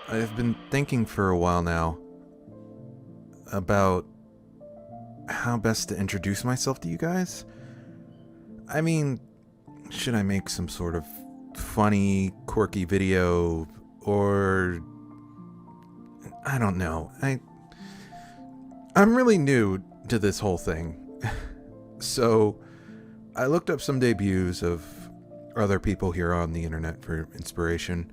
I've been thinking for a while now about how best to introduce myself to you guys. I mean, should I make some sort of funny, quirky video, or I don't know. I'm really new to this whole thing. So, I looked up some debuts of other people here on the internet for inspiration.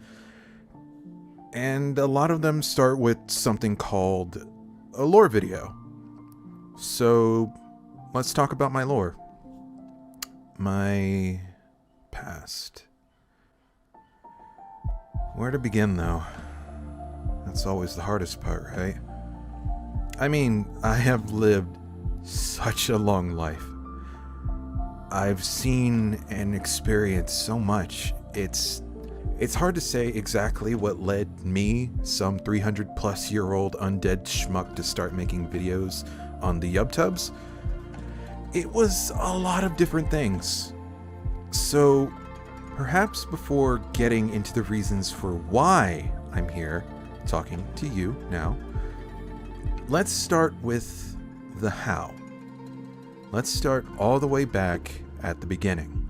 And a lot of them start with something called a lore video. So, let's talk about my lore. My past. Where to begin, though? That's always the hardest part, right? I mean, I have lived such a long life. I've seen and experienced so much. It's hard to say exactly what led me, some 300 plus year old undead schmuck, to start making videos on the YubTubs. It was a lot of different things. So, perhaps before getting into the reasons for why I'm here talking to you now, let's start with the how. Let's start all the way back at the beginning,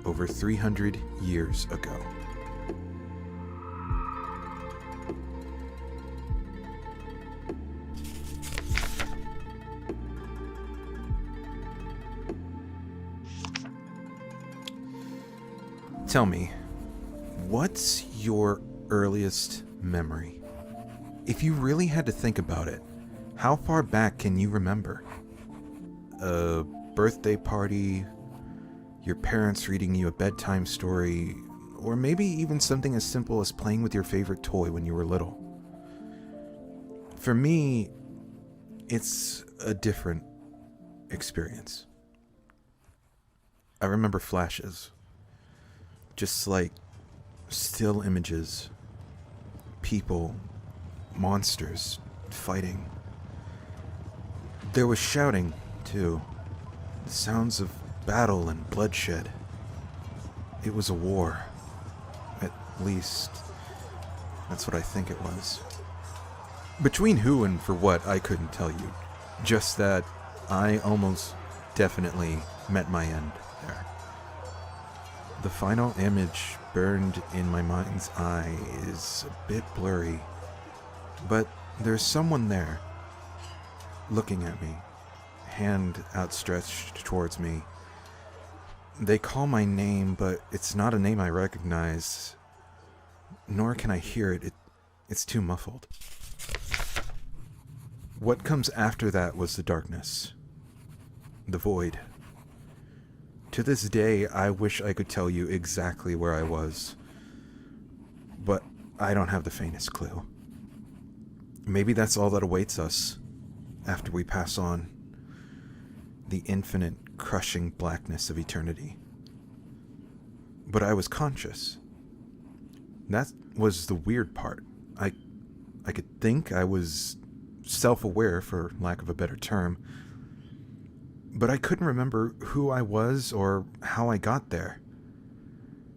over 300 years ago. Tell me, what's your earliest memory? If you really had to think about it, how far back can you remember? A birthday party, your parents reading you a bedtime story, or maybe even something as simple as playing with your favorite toy when you were little. For me, it's a different experience. I remember flashes. Just like still images, people, monsters, fighting. There was shouting, too. The sounds of battle and bloodshed. It was a war. At least, that's what I think it was. Between who and for what, I couldn't tell you. Just that I almost definitely met my end there. The final image burned in my mind's eye is a bit blurry, but there's someone there, looking at me, hand outstretched towards me. They call my name, but it's not a name I recognize, nor can I hear it. It's too muffled. What comes after that was the darkness, the void. To this day, I wish I could tell you exactly where I was, but I don't have the faintest clue. Maybe that's all that awaits us after we pass on, the infinite, crushing blackness of eternity. But I was conscious. That was the weird part. I could think I was self-aware, for lack of a better term, but I couldn't remember who I was or how I got there.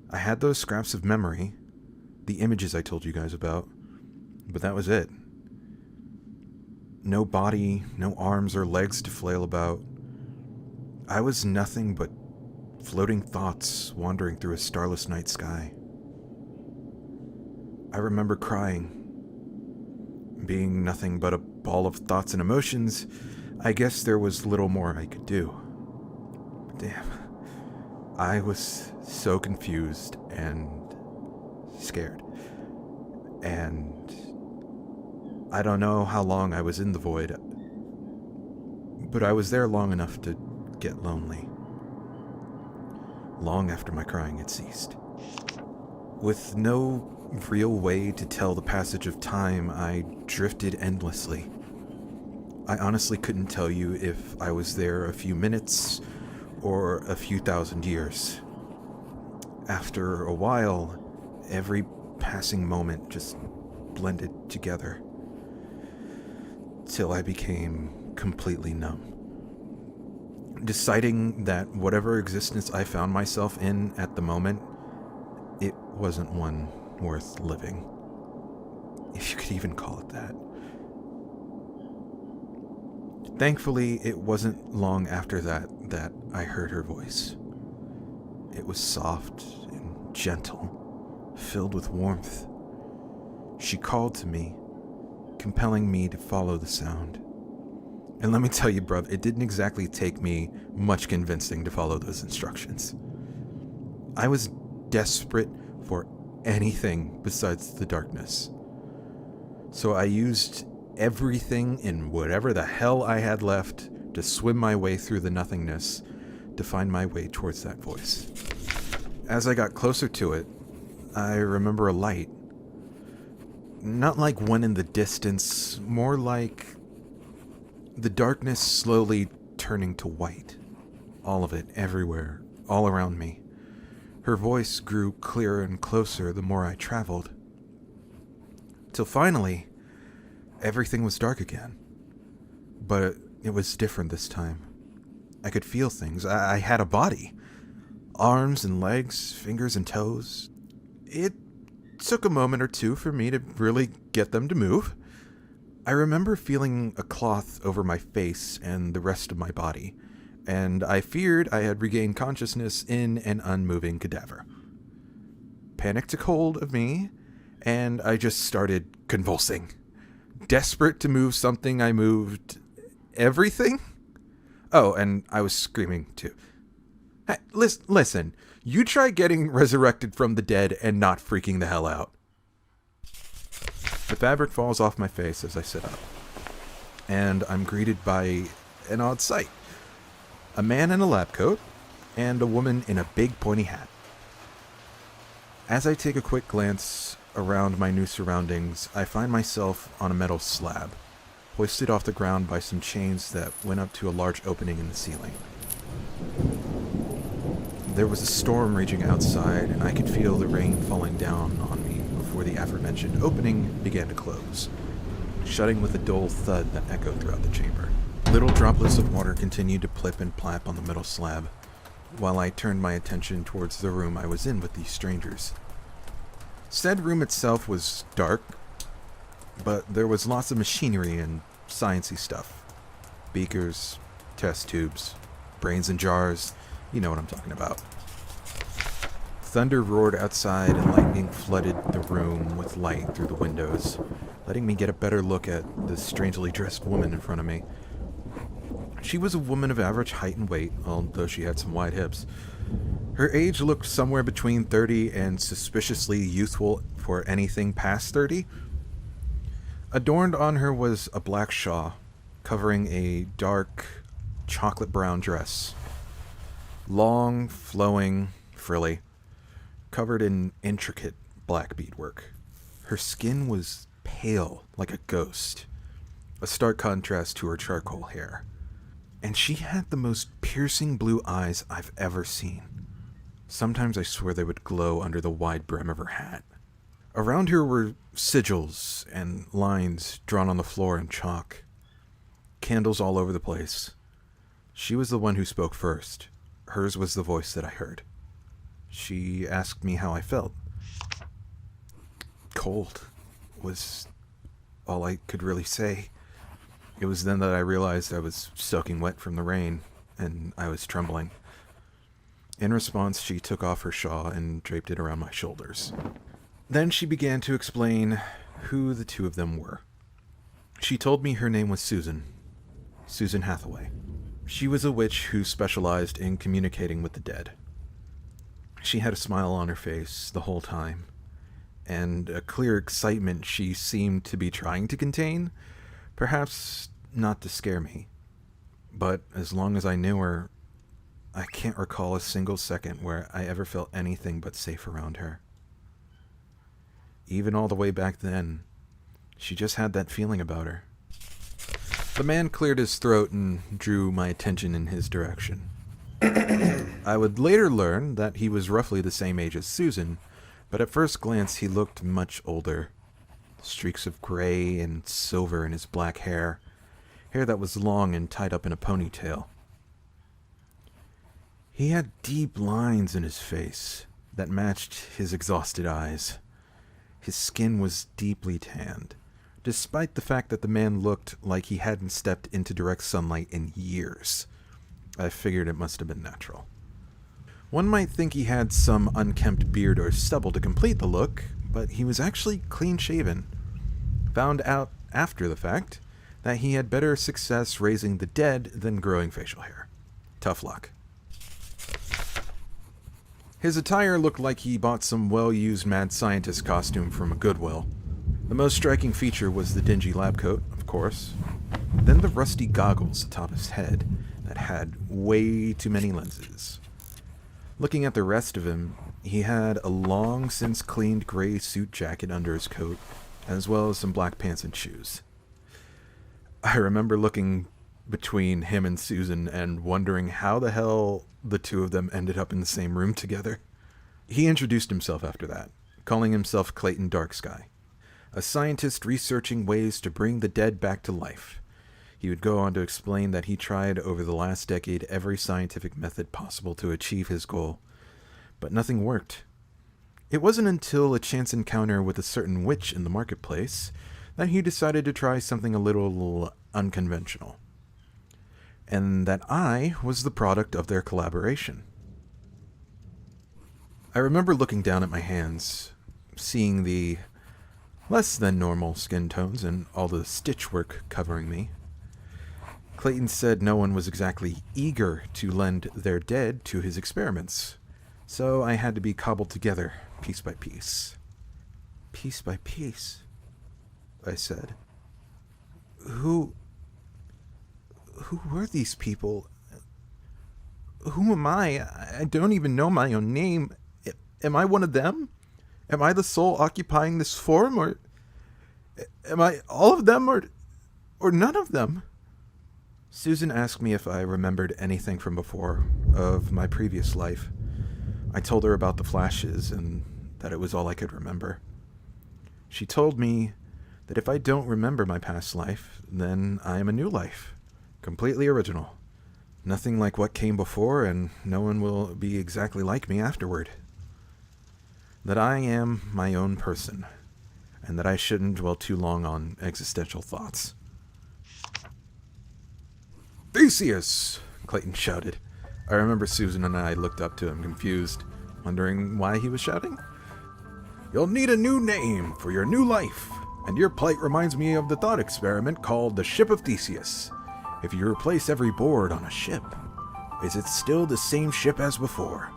I had those scraps of memory, the images I told you guys about, but that was it. No body, no arms or legs to flail about. I was nothing but floating thoughts wandering through a starless night sky. I remember crying. Being nothing but a ball of thoughts and emotions, I guess there was little more I could do. Damn. I was so confused and scared. And I don't know how long I was in the void, but I was there long enough to get lonely. Long after my crying had ceased. With no real way to tell the passage of time, I drifted endlessly. I honestly couldn't tell you if I was there a few minutes or a few thousand years. After a while, every passing moment just blended together, till I became completely numb. Deciding that whatever existence I found myself in at the moment, it wasn't one worth living. if you could even call it that. Thankfully, it wasn't long after that I heard her voice. It was soft and gentle, filled with warmth. She called to me, compelling me to follow the sound. And let me tell you, bruv, it didn't exactly take me much convincing to follow those instructions. I was desperate for anything besides the darkness. So I used everything in whatever the hell I had left to swim my way through the nothingness to find my way towards that voice. As I got closer to it, I remember a light. Not like one in the distance, more like the darkness slowly turning to white. All of it, everywhere, all around me. Her voice grew clearer and closer the more I traveled. Till finally, everything was dark again. But it was different this time. I could feel things. I had a body. Arms and legs, fingers and toes. It took a moment or two for me to really get them to move. I remember feeling a cloth over my face and the rest of my body, and I feared I had regained consciousness in an unmoving cadaver. Panic took hold of me, and I just started convulsing. Desperate to move something, I moved everything? Oh, and I was screaming too. Hey, listen, you try getting resurrected from the dead and not freaking the hell out. The fabric falls off my face as I sit up, and I'm greeted by an odd sight. A man in a lab coat, and a woman in a big pointy hat. As I take a quick glance around my new surroundings, I find myself on a metal slab, hoisted off the ground by some chains that went up to a large opening in the ceiling. There was a storm raging outside, and I could feel the rain falling down on me before the aforementioned opening began to close, shutting with a dull thud that echoed throughout the chamber. Little droplets of water continued to plip and plap on the metal slab, while I turned my attention towards the room I was in with these strangers. Said room itself was dark, but there was lots of machinery and sciencey stuff. Beakers, test tubes, brains in jars, you know what I'm talking about. Thunder roared outside and lightning flooded the room with light through the windows, letting me get a better look at the strangely dressed woman in front of me. She was a woman of average height and weight, although she had some wide hips. Her age looked somewhere between 30 and suspiciously youthful for anything past 30. Adorned on her was a black shawl, covering a dark chocolate brown dress. Long, flowing, frilly, covered in intricate black beadwork. Her skin was pale like a ghost, a stark contrast to her charcoal hair. And she had the most piercing blue eyes I've ever seen. Sometimes I swear they would glow under the wide brim of her hat. Around her were sigils and lines drawn on the floor in chalk. Candles all over the place. She was the one who spoke first. Hers was the voice that I heard. She asked me how I felt. Cold was all I could really say. It was then that I realized I was soaking wet from the rain, and I was trembling. In response, she took off her shawl and draped it around my shoulders. Then she began to explain who the two of them were. She told me her name was Susan Hathaway. She was a witch who specialized in communicating with the dead. She had a smile on her face the whole time, and a clear excitement she seemed to be trying to contain. Perhaps not to scare me, but as long as I knew her, I can't recall a single second where I ever felt anything but safe around her. Even all the way back then, she just had that feeling about her. The man cleared his throat and drew my attention in his direction. I would later learn that he was roughly the same age as Susan, but at first glance he looked much older. Streaks of gray and silver in his black hair that was long and tied up in a ponytail. He had deep lines in his face that matched his exhausted eyes. His skin was deeply tanned, despite the fact that the man looked like he hadn't stepped into direct sunlight in years. I figured it must have been natural. One might think he had some unkempt beard or stubble to complete the look, but he was actually clean-shaven. Found out after the fact that he had better success raising the dead than growing facial hair. Tough luck. His attire looked like he bought some well-used mad scientist costume from a Goodwill. The most striking feature was the dingy lab coat, of course, then the rusty goggles atop his head that had way too many lenses. Looking at the rest of him, he had a long since cleaned gray suit jacket under his coat, as well as some black pants and shoes. I remember looking between him and Susan and wondering how the hell the two of them ended up in the same room together. He introduced himself after that, calling himself Theseus Darksky, a scientist researching ways to bring the dead back to life. He would go on to explain that he tried over the last decade every scientific method possible to achieve his goal, but nothing worked. It wasn't until a chance encounter with a certain witch in the marketplace that he decided to try something a little unconventional, and that I was the product of their collaboration. I remember looking down at my hands, seeing the less than normal skin tones and all the stitch work covering me. Clayton said no one was exactly eager to lend their dead to his experiments, so I had to be cobbled together piece by piece. Piece by piece, I said. Who were these people? Who am I? I don't even know my own name. Am I one of them? Am I the soul occupying this form, or am I all of them, or none of them? Susan asked me if I remembered anything from before, of my previous life. I told her about the flashes and that it was all I could remember. She told me that if I don't remember my past life, then I am a new life, completely original. Nothing like what came before, and no one will be exactly like me afterward. That I am my own person, and that I shouldn't dwell too long on existential thoughts. "Theseus!" Clayton shouted. I remember Susan and I looked up to him, confused, wondering why he was shouting. "You'll need a new name for your new life, and your plight reminds me of the thought experiment called the Ship of Theseus. If you replace every board on a ship, is it still the same ship as before?"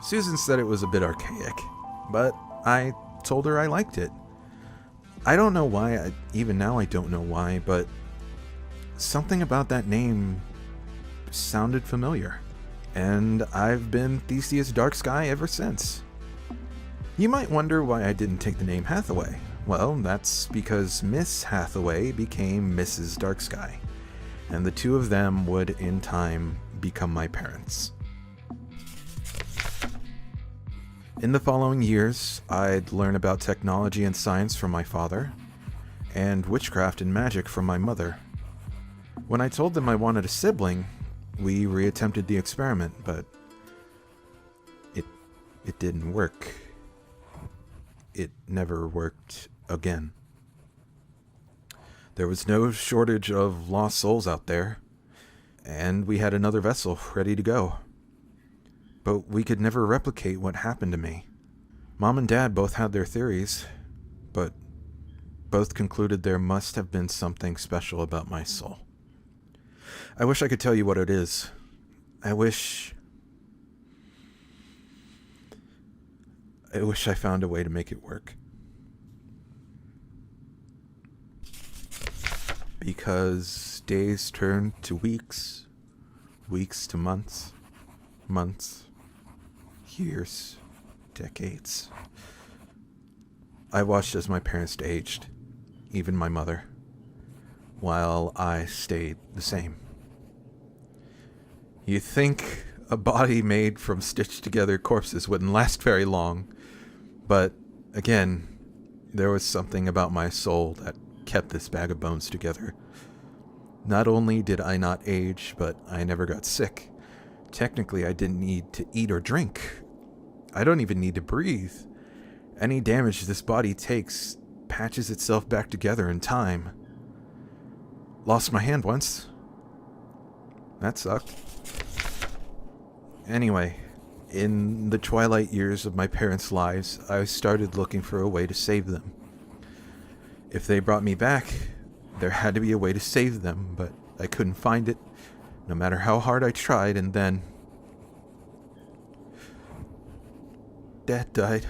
Susan said it was a bit archaic, but I told her I liked it. I don't know why, even now I don't know why, but something about that name sounded familiar, and I've been Theseus Darksky ever since. You might wonder why I didn't take the name Hathaway. Well, that's because Miss Hathaway became Mrs. Darksky, and the two of them would, in time, become my parents. In the following years, I'd learn about technology and science from my father, and witchcraft and magic from my mother. When I told them I wanted a sibling, we reattempted the experiment, but it didn't work. It never worked again. There was no shortage of lost souls out there, and we had another vessel ready to go. But we could never replicate what happened to me. Mom and Dad both had their theories, but both concluded there must have been something special about my soul. I wish I could tell you what it is. I wish I found a way to make it work. Because days turned to weeks, weeks to months, months, years, decades. I watched as my parents aged, even my mother, while I stayed the same. You'd think a body made from stitched together corpses wouldn't last very long, but again, there was something about my soul that kept this bag of bones together. Not only did I not age, but I never got sick. Technically, I didn't need to eat or drink. I don't even need to breathe. Any damage this body takes patches itself back together in time. Lost my hand once. That sucked. Anyway, in the twilight years of my parents' lives, I started looking for a way to save them. If they brought me back, there had to be a way to save them, but I couldn't find it, no matter how hard I tried, and then Dad died.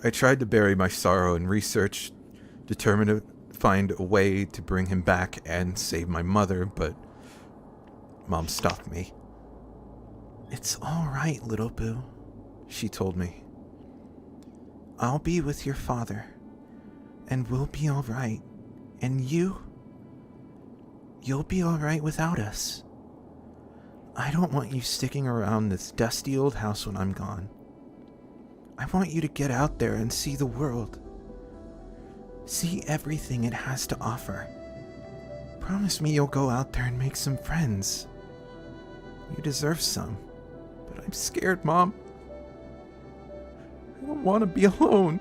I tried to bury my sorrow in research, determined to find a way to bring him back and save my mother, but Mom stopped me. "It's all right, little boo," she told me. "I'll be with your father, and we'll be all right. And you'll be all right without us. I don't want you sticking around this dusty old house when I'm gone. I want you to get out there and see the world. See everything it has to offer. Promise me you'll go out there and make some friends. You deserve some. But I'm scared, Mom. I don't want to be alone.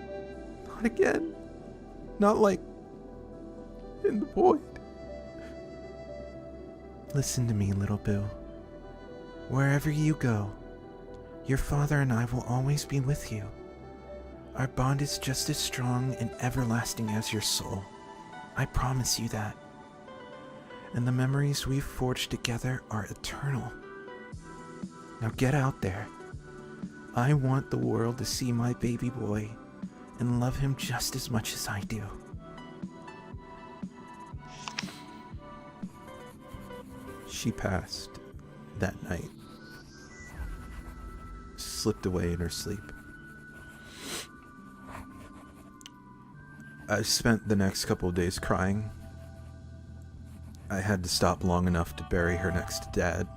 Not again. Not like in the void." "Listen to me, little boo. Wherever you go, your father and I will always be with you. Our bond is just as strong and everlasting as your soul. I promise you that. And the memories we've forged together are eternal. Now get out there. I want the world to see my baby boy and love him just as much as I do." She passed that night, slipped away in her sleep. I spent the next couple of days crying. I had to stop long enough to bury her next to Dad,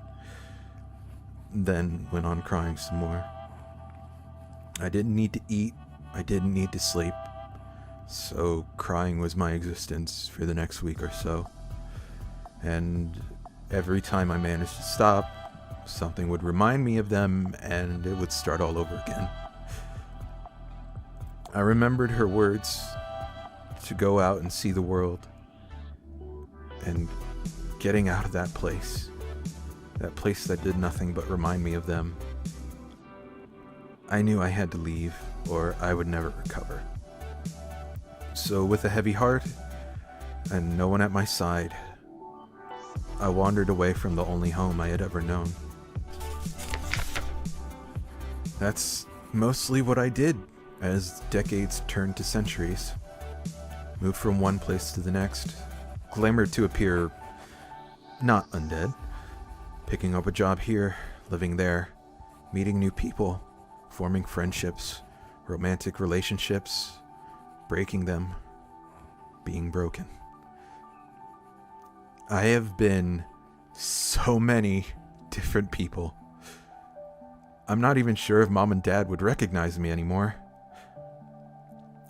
then went on crying some more. I didn't need to eat, I didn't need to sleep, so crying was my existence for the next week or so. And every time I managed to stop, something would remind me of them and it would start all over again. I remembered her words to go out and see the world, and getting out of that place that did nothing but remind me of them. I knew I had to leave or I would never recover. So with a heavy heart and no one at my side, I wandered away from the only home I had ever known. That's mostly what I did as decades turned to centuries. Moved from one place to the next, glamored to appear not undead, picking up a job here, living there, meeting new people, forming friendships, romantic relationships, breaking them, being broken. I have been so many different people. I'm not even sure if Mom and Dad would recognize me anymore.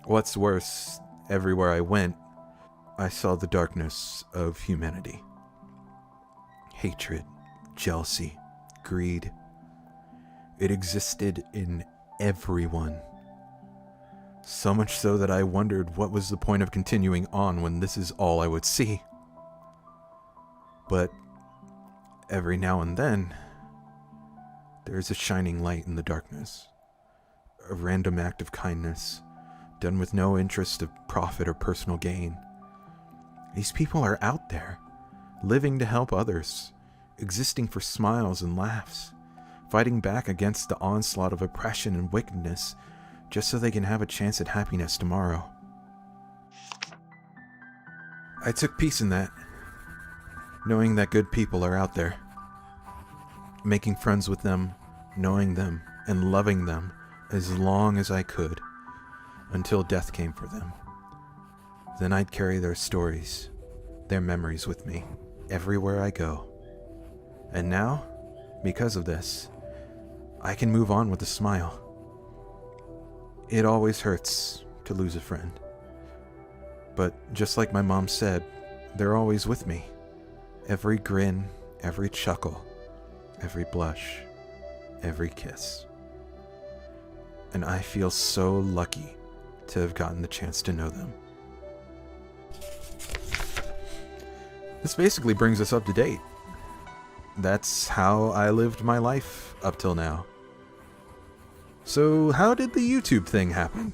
What's worse, everywhere I went, I saw the darkness of humanity. Hatred, jealousy, greed. It existed in everyone. So much so that I wondered what was the point of continuing on when this is all I would see. But every now and then, there's a shining light in the darkness. A random act of kindness, done with no interest of profit or personal gain. These people are out there, living to help others, existing for smiles and laughs, fighting back against the onslaught of oppression and wickedness, just so they can have a chance at happiness tomorrow. I took peace in that, knowing that good people are out there, making friends with them, knowing them, and loving them as long as I could, until death came for them. Then I'd carry their stories, their memories with me, everywhere I go. And now, because of this, I can move on with a smile. It always hurts to lose a friend. But just like my mom said, they're always with me. Every grin, every chuckle, every blush, every kiss. and I feel so lucky to have gotten the chance to know them. This basically brings us up to date. That's how I lived my life up till now. So how did the YouTube thing happen?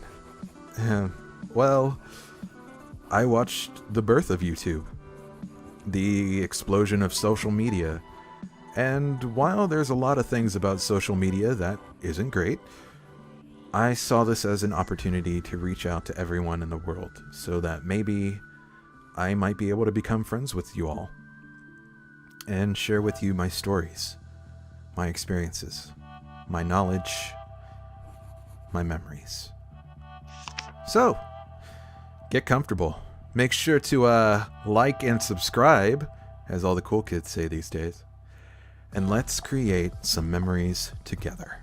Well, I watched the birth of YouTube, the explosion of social media, and while there's a lot of things about social media that isn't great, I saw this as an opportunity to reach out to everyone in the world so that maybe I might be able to become friends with you all and share with you my stories, my experiences, my knowledge, my memories. So, get comfortable. Make sure to like and subscribe, as all the cool kids say these days. And let's create some memories together.